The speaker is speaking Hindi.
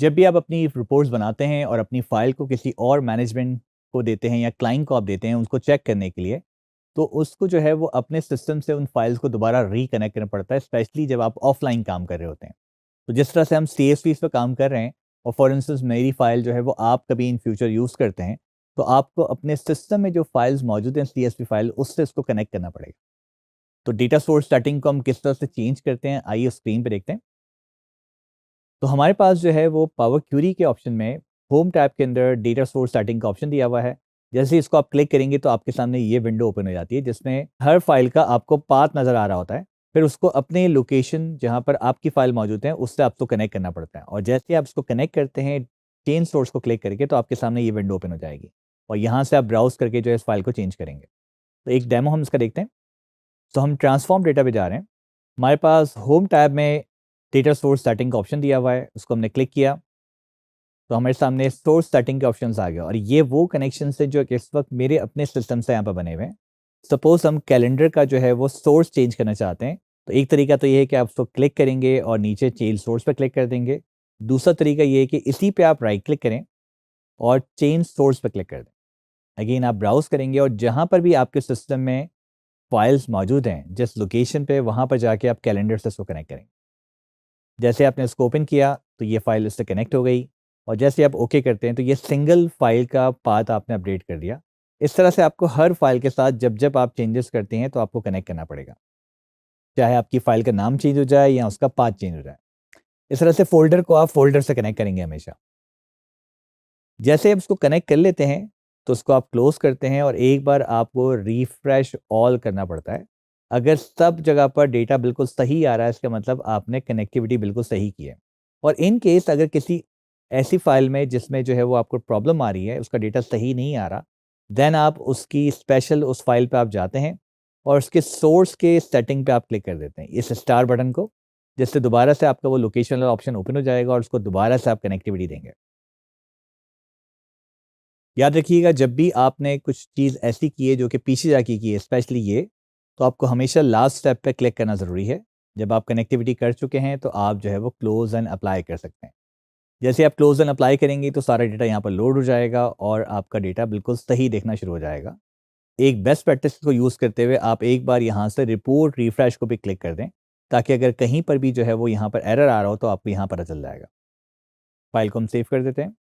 जब भी आप अपनी रिपोर्ट्स बनाते हैं और अपनी फ़ाइल को किसी और मैनेजमेंट को देते हैं या क्लाइंट को आप देते हैं उसको चेक करने के लिए, तो उसको जो है वो अपने सिस्टम से उन फाइल्स को दोबारा रिकनेक्ट करना पड़ता है, स्पेशली जब आप ऑफलाइन काम कर रहे होते हैं। तो जिस तरह से हम सीएसवीज़ पे काम कर रहे हैं और फॉर इंस्टेंस मेरी फ़ाइल जो है वो आप कभी इन फ्यूचर यूज़ करते हैं, तो आपको अपने सिस्टम में जो फाइल्स मौजूद हैं सीएसवी फाइल, उससे इसको कनेक्ट करना पड़ेगा। तो डेटा सोर्स सेटिंग को हम किस तरह से चेंज करते हैं, आइए स्क्रीन पे देखते हैं। तो हमारे पास जो है वो पावर क्यूरी के ऑप्शन में होम टैब के अंदर डेटा सोर्स सेटिंग का ऑप्शन दिया हुआ है। जैसे ही इसको आप क्लिक करेंगे तो आपके सामने ये विंडो ओपन हो जाती है जिसमें हर फाइल का आपको पाथ नज़र आ रहा होता है। फिर उसको अपने लोकेशन जहाँ पर आपकी फाइल मौजूद है उससे आपको कनेक्ट करना पड़ता है, और जैसे ही आप इसको कनेक्ट करते हैं चेंज सोर्स को क्लिक करके तो आपके सामने ये विंडो ओपन हो जाएगी और यहाँ से आप ब्राउज़ करके जो है इस फाइल को चेंज करेंगे। तो एक डेमो हम इसका देखते हैं। तो हम ट्रांसफॉर्म डेटा पे जा रहे हैं। हमारे पास होम टैब में डेटा सोर्स सेटिंग का ऑप्शन दिया हुआ है, उसको हमने क्लिक किया तो हमारे सामने सोर्स सेटिंग के ऑप्शंस आ गए और ये वो कनेक्शन है जो कि इस वक्त मेरे अपने सिस्टम से यहाँ पर बने हुए हैं। सपोज हम कैलेंडर का जो है वो सोर्स चेंज करना चाहते हैं, तो एक तरीका तो ये है कि आप उसको क्लिक करेंगे और नीचे चेंज सोर्स पे क्लिक कर देंगे। दूसरा तरीका ये है कि इसी पे आप राइट क्लिक करें और चेंज सोर्स पे क्लिक कर दें। अगेन आप ब्राउज़ करेंगे और जहाँ पर भी आपके सिस्टम में फाइल्स मौजूद हैं, जिस लोकेशन पे वहाँ पर जाके आप कैलेंडर से उसको कनेक्ट करेंगे। जैसे आपने इसको ओपन किया तो ये फाइल इससे कनेक्ट हो गई और जैसे आप ओके करते हैं तो ये सिंगल फाइल का पाथ आपने अपडेट कर दिया। इस तरह से आपको हर फाइल के साथ जब आप चेंजेस करते हैं तो आपको कनेक्ट करना पड़ेगा, चाहे आपकी फाइल का नाम चेंज हो जाए या उसका पाथ चेंज हो जाए। इस तरह से फोल्डर को आप फोल्डर से कनेक्ट करेंगे हमेशा। जैसे आप इसको कनेक्ट कर लेते हैं तो उसको आप क्लोज करते हैं और एक बार आपको रिफ्रेश ऑल करना पड़ता है। अगर सब जगह पर डेटा बिल्कुल सही आ रहा है इसका मतलब आपने कनेक्टिविटी बिल्कुल सही की है। और इन केस अगर किसी ऐसी फाइल में जिसमें जो है वो आपको प्रॉब्लम आ रही है, उसका डेटा सही नहीं आ रहा, देन आप उसकी स्पेशल उस फाइल पे आप जाते हैं और उसके सोर्स के सेटिंग पे आप क्लिक कर देते हैं इस स्टार बटन को, जिससे दोबारा से आपका वो लोकेशन वाला ऑप्शन ओपन हो जाएगा और उसको दोबारा से आप कनेक्टिविटी देंगे। याद रखिएगा जब भी आपने कुछ चीज़ ऐसी की है जो कि पीछे जाके की है, स्पेशली ये, तो आपको हमेशा लास्ट स्टेप पे क्लिक करना ज़रूरी है। जब आप कनेक्टिविटी कर चुके हैं तो आप जो है वो क्लोज़ एंड अप्लाई कर सकते हैं। जैसे आप क्लोज़ एंड अप्लाई करेंगे तो सारा डेटा यहाँ पर लोड हो जाएगा और आपका डेटा बिल्कुल सही देखना शुरू हो जाएगा। एक बेस्ट प्रैक्टिस को यूज़ करते हुए आप एक बार यहाँ से रिपोर्ट रिफ्रेश को भी क्लिक कर दें, ताकि अगर कहीं पर भी जो है वो यहाँ पर एरर आ रहा हो तो आपको यहाँ पता चल जाएगा। फाइल को हम सेव कर देते हैं।